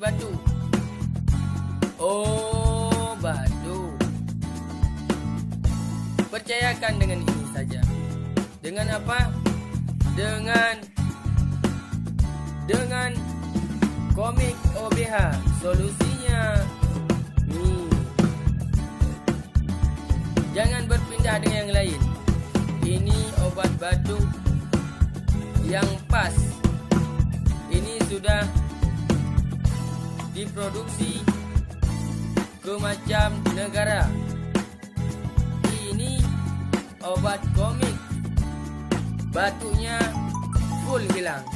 batuk. Oh, batuk. Percayakan dengan ini saja. Dengan apa? Dengan komik OBH. Solusinya ni. Jangan berpindah dengan yang lain. Ini obat batuk yang pas. Ini sudah diproduksi ke macam negara. Ini obat komik. Batuknya full hilang.